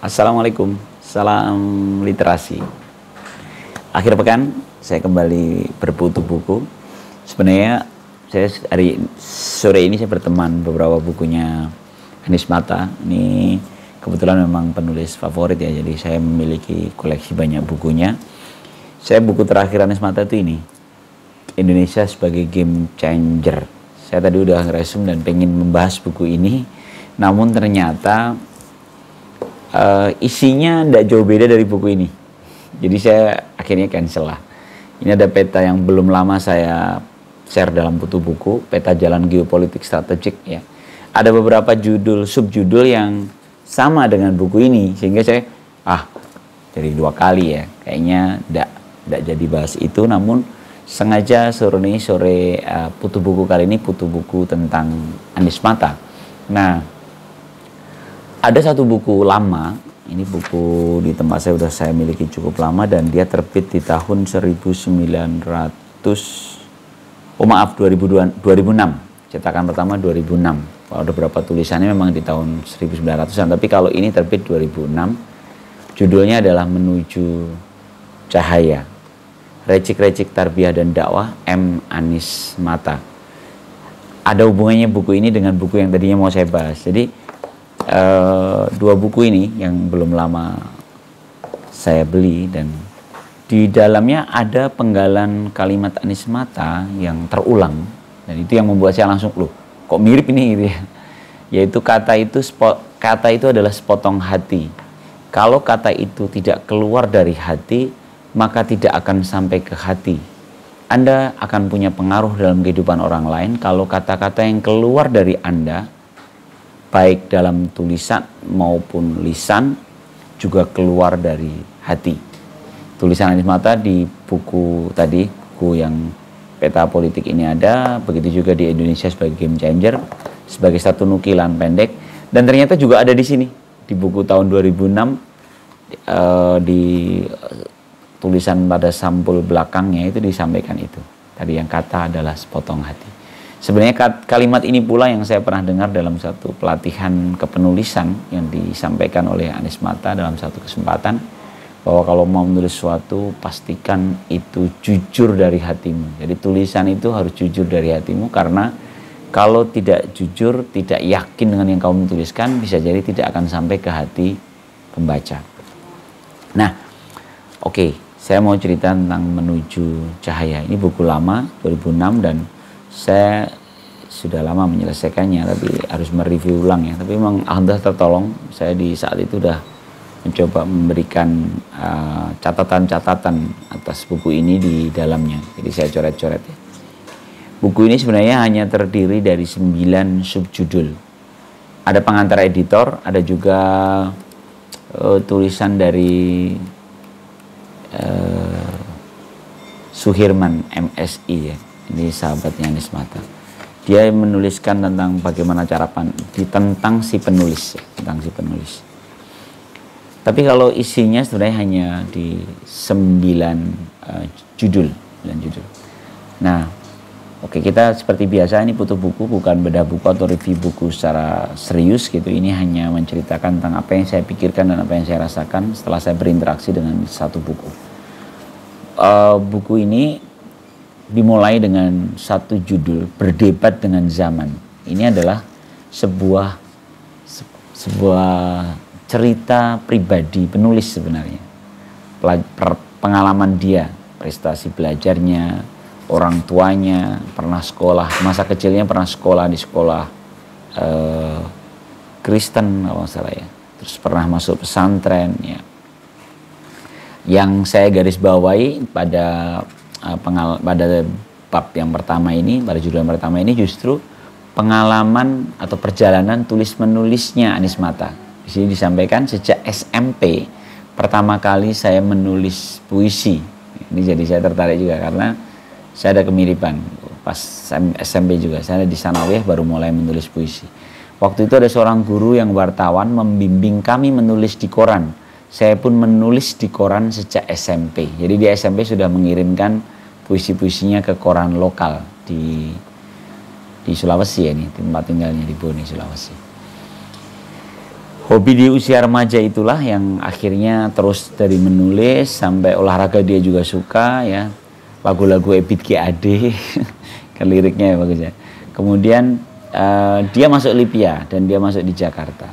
Assalamualaikum, salam literasi. Akhir pekan saya kembali berputu buku. Sebenarnya saya sore ini saya berteman beberapa bukunya Anies Mata. Ini kebetulan memang penulis favorit ya, jadi saya memiliki koleksi banyak bukunya. Buku terakhir Anies Mata itu ini, Indonesia sebagai Game Changer. Saya tadi udah ngeresum dan pengen membahas buku ini, namun ternyata isinya tidak jauh beda dari buku ini. Jadi saya akhirnya cancel lah. Ini ada peta yang belum lama saya share dalam buku, peta jalan geopolitik strategik ya. Ada beberapa subjudul yang sama dengan buku ini, sehingga saya jadi 2 kali ya. Kayaknya tidak jadi bahas itu, namun sengaja sore putu buku kali ini putu buku tentang Anies Mata. Nah, ada satu buku lama, ini buku di tempat saya udah saya miliki cukup lama dan dia terbit di tahun 2006. Cetakan pertama 2006. Kalau ada beberapa tulisannya memang di tahun 1900-an, tapi kalau ini terbit 2006. Judulnya adalah Menuju Cahaya. Recik-recik Tarbiyah dan Dakwah M. Anies Mata. Ada hubungannya buku ini dengan buku yang tadinya mau saya bahas. Jadi 2 buku ini yang belum lama saya beli, dan di dalamnya ada penggalan kalimat Anies Mata yang terulang, dan itu yang membuat saya langsung kok mirip ini gitu ya. Yaitu kata itu adalah sepotong hati. Kalau kata itu tidak keluar dari hati, maka tidak akan sampai ke hati. Anda akan punya pengaruh dalam kehidupan orang lain kalau kata-kata yang keluar dari Anda, baik dalam tulisan maupun lisan, juga keluar dari hati. Tulisan Anies Mata di buku tadi, buku yang peta politik ini ada, begitu juga di Indonesia sebagai Game Changer, sebagai satu nukilan pendek, dan ternyata juga ada di sini, di buku tahun 2006, di tulisan pada sampul belakangnya itu disampaikan itu. Tadi yang kata adalah sepotong hati. Sebenarnya kalimat ini pula yang saya pernah dengar dalam satu pelatihan kepenulisan yang disampaikan oleh Anies Mata dalam satu kesempatan, bahwa kalau mau menulis sesuatu pastikan itu jujur dari hatimu. Jadi tulisan itu harus jujur dari hatimu, karena kalau tidak jujur, tidak yakin dengan yang kamu tuliskan, bisa jadi tidak akan sampai ke hati pembaca. Nah, saya mau cerita tentang Menuju Cahaya. Ini buku lama 2006 dan saya sudah lama menyelesaikannya, tapi harus mereview ulang ya. Tapi memang alhamdulillah tertolong. Saya di saat itu udah mencoba memberikan catatan-catatan atas buku ini di dalamnya. Jadi saya coret-coret ya. Buku ini sebenarnya hanya terdiri dari 9 subjudul. Ada pengantar editor, ada juga tulisan dari Suhirman MSI ya. Ini sahabatnya Anies Mata. Dia menuliskan tentang bagaimana cara tentang si penulis. Tapi kalau isinya sebenarnya hanya di 9 judul. Nah, kita seperti biasa, ini putu buku, bukan bedah buku atau review buku secara serius gitu. Ini hanya menceritakan tentang apa yang saya pikirkan dan apa yang saya rasakan setelah saya berinteraksi dengan satu buku. Buku ini dimulai dengan satu judul, Berdebat dengan Zaman. Ini adalah sebuah cerita pribadi penulis sebenarnya. Pengalaman dia, prestasi belajarnya, orang tuanya, pernah sekolah, masa kecilnya pernah sekolah di sekolah Kristen kalau nggak salah ya. Terus pernah masuk pesantren ya. Yang saya garis bawahi pada bab yang pertama ini, pada judul yang pertama ini, justru pengalaman atau perjalanan tulis menulisnya Anies Mata. Di sini disampaikan sejak SMP pertama kali saya menulis puisi. Ini jadi saya tertarik juga karena saya ada kemiripan. Pas SMP juga saya di Sanawiyah baru mulai menulis puisi. Waktu itu ada seorang guru yang wartawan membimbing kami menulis di koran. Saya pun menulis di koran sejak SMP. Jadi di SMP sudah mengirimkan puisi-puisinya ke koran lokal di Sulawesi ya, ini tempat tinggalnya di Bone, Sulawesi. Hobi di usia remaja itulah yang akhirnya terus dari menulis sampai olahraga dia juga suka ya. Lagu-lagu Ebit G. Ade, kan liriknya ya bagus ya. Kemudian dia masuk Lipia dan dia masuk di Jakarta.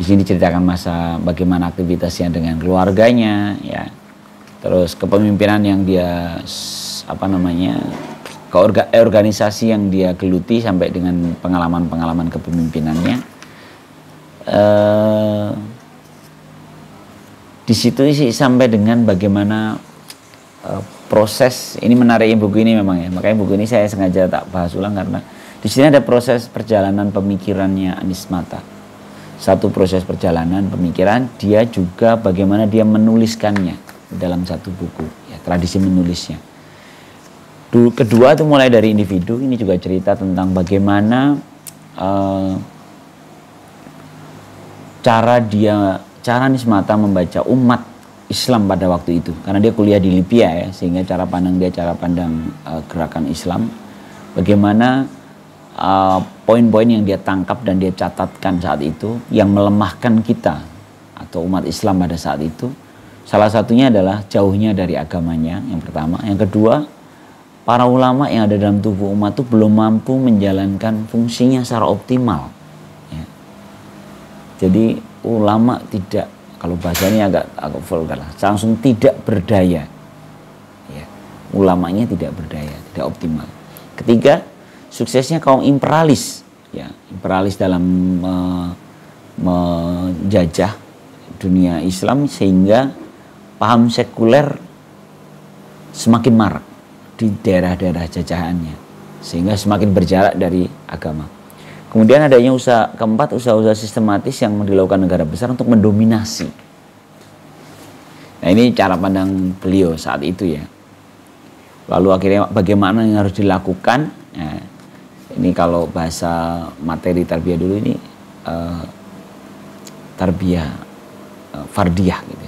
Di sini diceritakan masa bagaimana aktivitasnya dengan keluarganya ya. Terus kepemimpinan yang dia organisasi yang dia geluti sampai dengan pengalaman-pengalaman kepemimpinannya. Di situ sih sampai dengan bagaimana proses ini menariknya buku ini memang ya, makanya buku ini saya sengaja tak bahas ulang karena di sini ada proses perjalanan pemikirannya Anies Mata. Satu proses perjalanan pemikiran, dia juga bagaimana dia menuliskannya dalam satu buku ya, tradisi menulisnya. Kedua itu mulai dari individu, ini juga cerita tentang bagaimana cara Anies Mata membaca umat Islam pada waktu itu, karena dia kuliah di Lipia ya, sehingga cara pandang gerakan Islam, bagaimana poin-poin yang dia tangkap dan dia catatkan saat itu yang melemahkan kita atau umat Islam pada saat itu. Salah satunya adalah jauhnya dari agamanya, yang pertama. Yang kedua, para ulama yang ada dalam tubuh umat itu belum mampu menjalankan fungsinya secara optimal. Jadi ulama tidak, kalau bahasanya agak vulgar lah, langsung tidak berdaya. Ya, ulamanya tidak berdaya, tidak optimal. Ketiga, suksesnya kaum imperialis, ya, imperialis dalam menjajah dunia Islam sehingga paham sekuler semakin marak di daerah-daerah jajahannya, sehingga semakin berjarak dari agama. Kemudian adanya keempat, usaha-usaha sistematis yang dilakukan negara besar untuk mendominasi. Nah, ini cara pandang beliau saat itu ya. Lalu akhirnya bagaimana yang harus dilakukan? Nah, ini kalau bahasa materi tarbiyah dulu ini tarbiyah fardiyah gitu.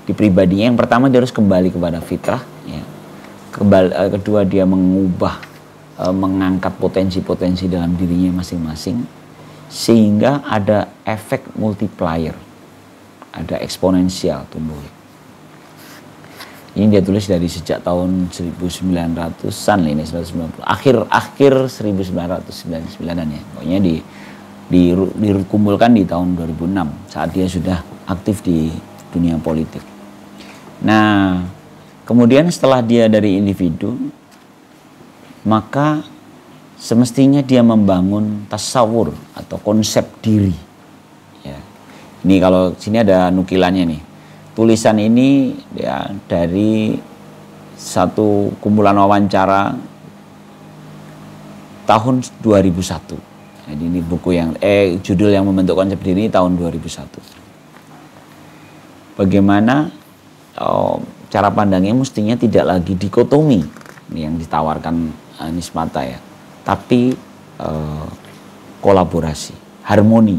Di pribadinya yang pertama dia harus kembali kepada fitrah. Ya. Kedua dia mengangkat potensi-potensi dalam dirinya masing-masing sehingga ada efek multiplier, ada eksponensial tumbuh. Ini dia tulis dari sejak tahun 1900-an ini, 1990, akhir 1999-an ya. Pokoknya dikumpulkan di tahun 2006 saat dia sudah aktif di dunia politik. Nah, kemudian setelah dia dari individu, maka semestinya dia membangun tasawur atau konsep diri. Ya. Ini kalau sini ada nukilannya nih. Tulisan ini ya dari satu kumpulan wawancara tahun 2001. Jadi ini buku yang judul yang membentuk konsep diri tahun 2001. Bagaimana cara pandangnya mestinya tidak lagi dikotomi ini yang ditawarkan Anies Mata ya, tapi kolaborasi, harmoni.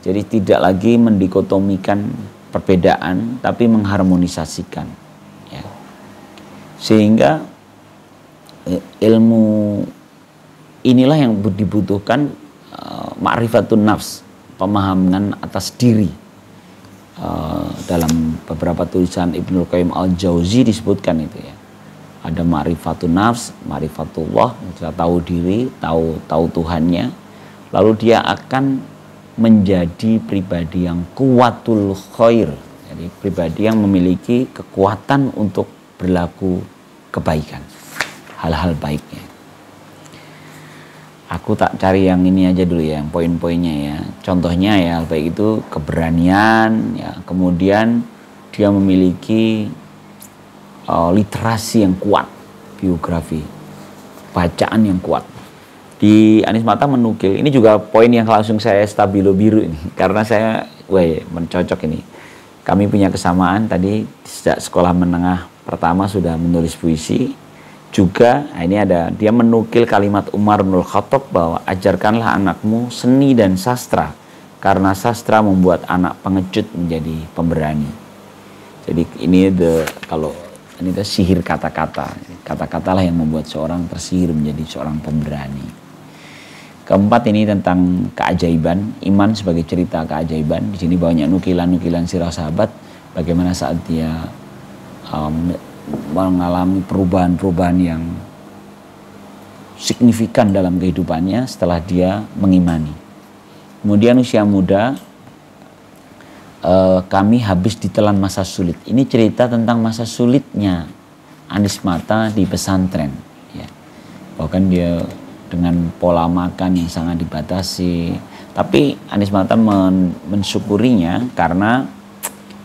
Jadi tidak lagi mendikotomikan perbedaan, tapi mengharmonisasikan. Ya. Sehingga ilmu inilah yang dibutuhkan ma'rifatun nafs, pemahaman atas diri. Dalam beberapa tulisan Ibnul Qayyim Al-Jauzi disebutkan itu ya. Ada ma'rifatun nafs, ma'rifatullah, kita tahu diri, tahu Tuhannya. Lalu dia akan menjadi pribadi yang kuwatul khair. Jadi pribadi yang memiliki kekuatan untuk berlaku kebaikan, hal-hal baiknya. Aku tak cari yang ini aja dulu ya, yang poin-poinnya ya. Contohnya ya, hal baik itu keberanian, ya. Kemudian dia memiliki literasi yang kuat, biografi, bacaan yang kuat. Di Anies Mata menukil, ini juga poin yang langsung saya stabilo biru ini, karena saya, mencocok ini. Kami punya kesamaan tadi sejak sekolah menengah pertama sudah menulis puisi. Juga ini ada, dia menukil kalimat Umar bin Khattab bahwa ajarkanlah anakmu seni dan sastra, karena sastra membuat anak pengecut menjadi pemberani. Jadi ini kalau ini sihir kata-kata, kata-katalah yang membuat seorang tersihir menjadi seorang pemberani. Keempat ini tentang keajaiban, iman sebagai cerita keajaiban. Di sini banyak nukilan-nukilan sirah sahabat, bagaimana saat dia mengalami perubahan-perubahan yang signifikan dalam kehidupannya setelah dia mengimani. Kemudian usia muda, kami habis ditelan masa sulit. Ini cerita tentang masa sulitnya Anies Mata di pesantren. Ya. Bahkan dia dengan pola makan yang sangat dibatasi. Tapi Anies Mata mensyukurinya karena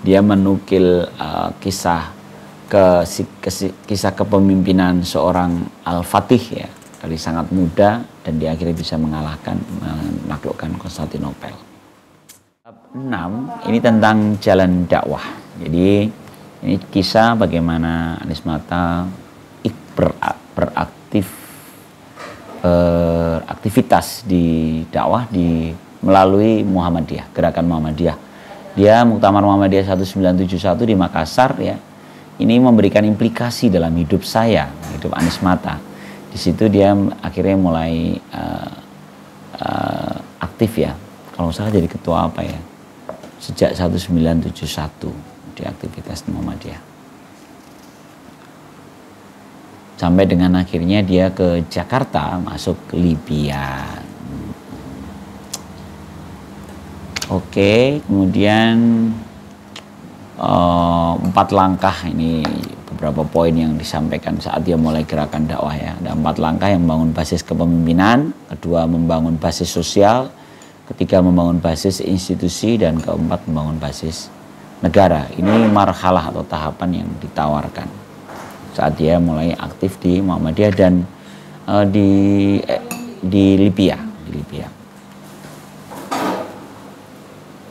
dia menukil kisah kepemimpinan seorang Al-Fatih ya, dari sangat muda dan dia akhirnya bisa menaklukkan Konstantinopel. Bab 6 ini tentang jalan dakwah. Jadi ini kisah bagaimana Anies Mata beraktivitas di dakwah melalui Muhammadiyah, gerakan Muhammadiyah. Dia Muktamar Muhammadiyah 1971 di Makassar ya. Ini memberikan implikasi dalam hidup saya, hidup Anies Mata. Di situ dia akhirnya mulai aktif ya. Kalau salah jadi ketua apa ya? Sejak 1971 di aktivitas Muhammadiyah. Sampai dengan akhirnya dia ke Jakarta, masuk ke Libya. Oke, kemudian 4 langkah ini beberapa poin yang disampaikan saat dia mulai gerakan dakwah ya. Ada 4 langkah yang membangun basis kepemimpinan, kedua membangun basis sosial, ketiga membangun basis institusi, dan keempat membangun basis negara. Ini marhalah atau tahapan yang ditawarkan saat dia mulai aktif di Muhammadiyah dan di Libya.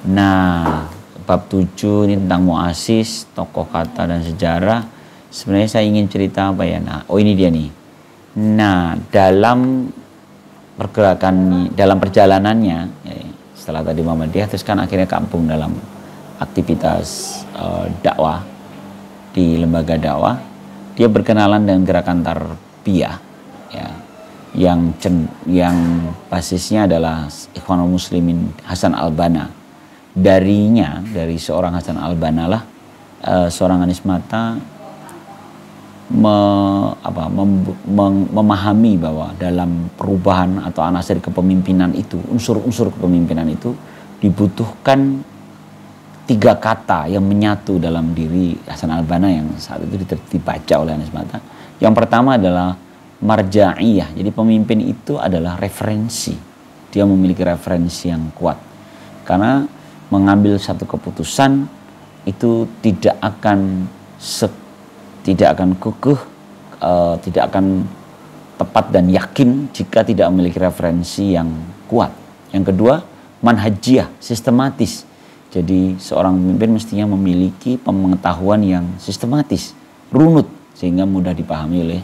Nah, bab 7 ini tentang muasis, tokoh kata dan sejarah. Sebenarnya saya ingin cerita apa ya? Nah, ini dia nih. Nah, dalam perjalanannya ya, setelah tadi Muhammadiyah, terus kan akhirnya kampung dalam aktivitas dakwah di lembaga dakwah. Dia berkenalan dengan gerakan Tarbiyah ya, yang basisnya adalah Ikhwanul Muslimin Hasan Al-Banna. Dari seorang Hasan Al-Banna lah seorang Anies Mata memahami bahwa dalam perubahan atau anasir kepemimpinan itu, unsur-unsur kepemimpinan itu dibutuhkan 3 kata yang menyatu dalam diri Hasan Al-Banna yang saat itu dibaca oleh Anies Mata. Yang pertama adalah marja'iyah. Jadi pemimpin itu adalah referensi. Dia memiliki referensi yang kuat. Karena mengambil satu keputusan itu tidak akan kukuh, tidak akan tepat dan yakin jika tidak memiliki referensi yang kuat. Yang kedua, manhajiyah, sistematis. Jadi seorang pemimpin mestinya memiliki pengetahuan yang sistematis, runut, sehingga mudah dipahami oleh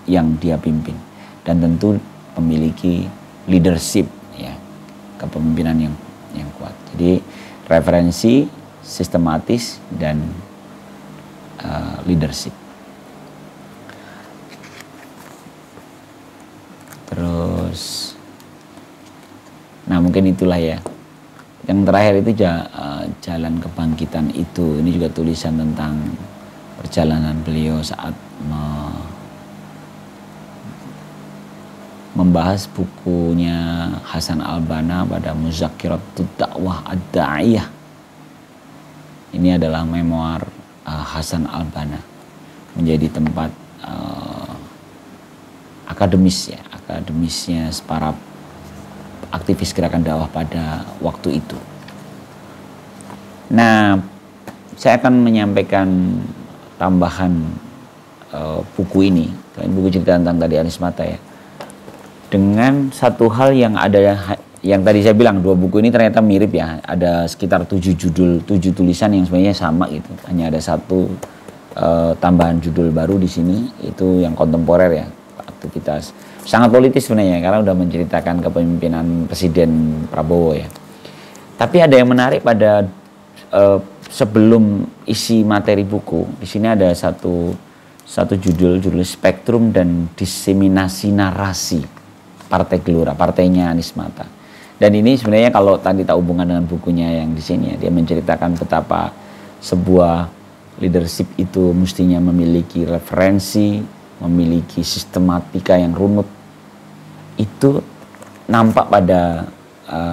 yang dia pimpin. Dan tentu memiliki leadership, ya, kepemimpinan yang kuat. Jadi referensi, sistematis, dan leadership. Terus, nah mungkin itulah ya. Yang terakhir itu jalan kebangkitan itu. Ini juga tulisan tentang perjalanan beliau saat membahas bukunya Hasan Al-Banna pada Muzakkiratut Dakwah Ad-Da'iyah. Ini adalah memoir Hasan Al-Banna, menjadi tempat akademisnya para aktivis gerakan dakwah pada waktu itu. Nah, saya akan menyampaikan tambahan buku ini, buku cerita tentang tadi Anies Mata ya, dengan satu hal yang ada yang tadi saya bilang 2 buku ini ternyata mirip ya, ada sekitar 7 tulisan yang sebenarnya sama gitu, hanya ada satu tambahan judul baru di sini, itu yang kontemporer ya, aktivitas sangat politis sebenarnya karena udah menceritakan kepemimpinan Presiden Prabowo ya. Tapi ada yang menarik pada sebelum isi materi buku, di sini ada satu judul Spektrum dan Diseminasi Narasi. Partai Gelora, partainya Anies Mata. Dan ini sebenarnya kalau tadi tak hubungan dengan bukunya yang di sini ya, dia menceritakan betapa sebuah leadership itu mestinya memiliki referensi, memiliki sistematika yang runut. Itu nampak pada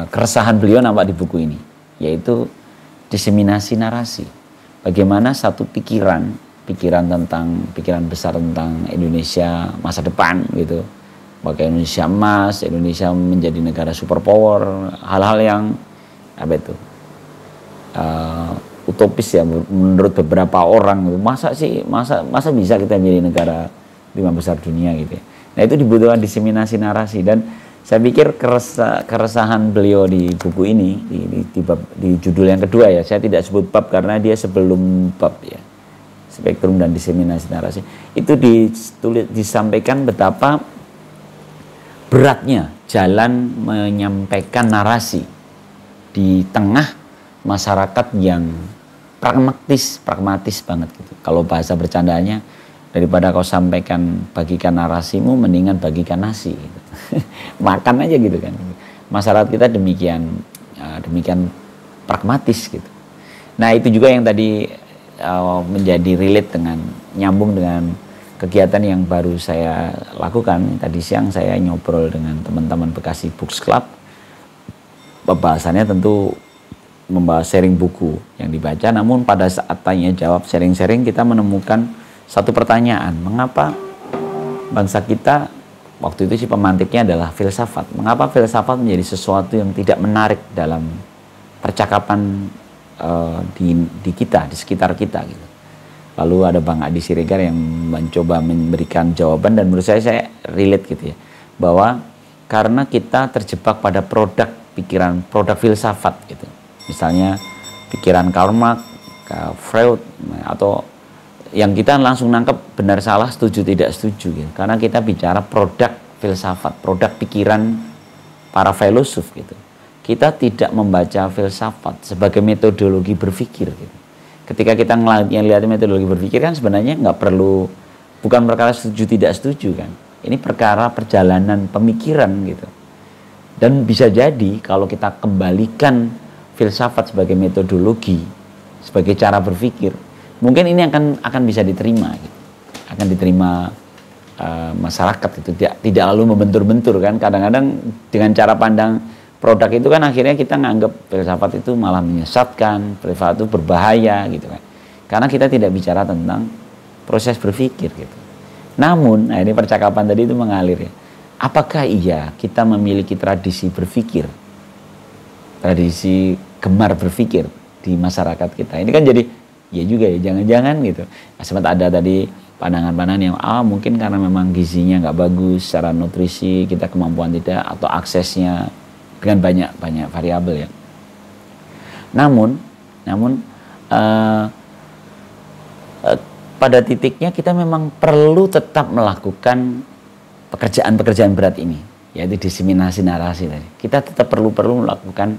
keresahan beliau nampak di buku ini, yaitu diseminasi narasi. Bagaimana satu pikiran besar tentang Indonesia masa depan gitu. Bagaimana Indonesia emas, Indonesia menjadi negara superpower, hal-hal yang utopis ya menurut beberapa orang. Masa bisa kita menjadi negara 5 besar dunia gitu ya. Nah, itu dibutuhkan diseminasi narasi, dan saya pikir keresahan beliau di buku ini di judul yang kedua ya, saya tidak sebut bab karena dia sebelum bab ya, spektrum dan diseminasi narasi, itu disampaikan betapa beratnya jalan menyampaikan narasi di tengah masyarakat yang pragmatis banget gitu. Kalau bahasa bercandanya, daripada kau bagikan narasimu, mendingan bagikan nasi gitu. Makan aja gitu kan. Masyarakat kita demikian pragmatis gitu. Nah, itu juga yang tadi menjadi relate nyambung dengan kegiatan yang baru saya lakukan. Tadi siang saya ngobrol dengan teman-teman Bekasi Books Club. Pembahasannya tentu membahas sharing buku yang dibaca, namun pada saat tanya jawab sharing-sharing kita menemukan satu pertanyaan, mengapa bangsa kita, waktu itu sih pemantiknya adalah filsafat, mengapa filsafat menjadi sesuatu yang tidak menarik dalam percakapan di kita, di sekitar kita gitu. Lalu ada Bang Adi Siregar yang mencoba memberikan jawaban, dan menurut saya relate gitu ya, bahwa karena kita terjebak pada produk filsafat gitu. Misalnya pikiran Karl Marx, Freud, atau yang kita langsung nangkep benar salah, setuju tidak setuju gitu. Karena kita bicara produk filsafat, produk pikiran para filosof gitu. Kita tidak membaca filsafat sebagai metodologi berpikir gitu. Ketika kita ngelihat metodologi berpikir kan sebenarnya bukan perkara setuju tidak setuju kan. Ini perkara perjalanan pemikiran gitu. Dan bisa jadi kalau kita kembalikan filsafat sebagai metodologi, sebagai cara berpikir, mungkin ini akan bisa diterima gitu. Akan diterima masyarakat itu, tidak lalu membentur-bentur kan. Kadang-kadang dengan cara pandang produk itu kan akhirnya kita nganggap filsafat itu malah menyesatkan, filsafat itu berbahaya gitu kan. Karena kita tidak bicara tentang proses berpikir gitu. Namun, nah ini percakapan tadi itu mengalir ya. Apakah iya kita memiliki tradisi berpikir, tradisi gemar berpikir di masyarakat kita? Ini kan jadi ya juga ya, jangan-jangan gitu. Sempat ada tadi pandangan-pandangan yang mungkin karena memang gizinya nggak bagus, secara nutrisi kita kemampuan tidak, atau aksesnya dengan banyak variabel ya. Namun pada titiknya kita memang perlu tetap melakukan pekerjaan berat ini, yaitu diseminasi narasi tadi. Kita tetap perlu melakukan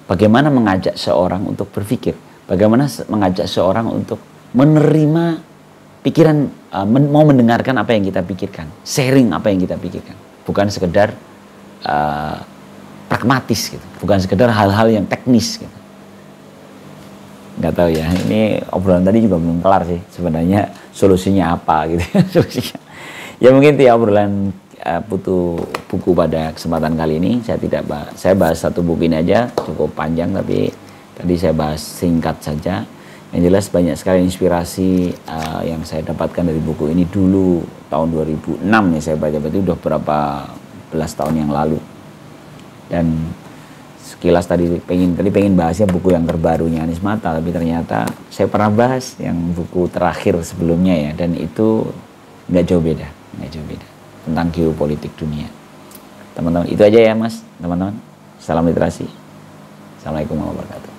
bagaimana mengajak seorang untuk berpikir, bagaimana mengajak seorang untuk menerima pikiran, mau mendengarkan apa yang kita pikirkan, sharing apa yang kita pikirkan, bukan sekedar pragmatis gitu, bukan sekedar hal-hal yang teknis gitu. Nggak tahu ya, ini obrolan tadi juga belum kelar sih sebenarnya, solusinya apa gitu. Solusinya ya mungkin ya obrolan buku pada kesempatan kali ini saya bahas satu buku ini aja, cukup panjang, tapi tadi saya bahas singkat saja. Yang jelas banyak sekali inspirasi yang saya dapatkan dari buku ini dulu tahun 2006 nih saya baca, berarti udah berapa belas tahun yang lalu. Dan sekilas tadi pengen bahasnya buku yang terbarunya Anies Mata, tapi ternyata saya pernah bahas yang buku terakhir sebelumnya ya, dan itu nggak jauh beda tentang geopolitik dunia. Teman-teman, itu aja ya Mas, teman-teman. Salam literasi. Assalamualaikum warahmatullahi wabarakatuh.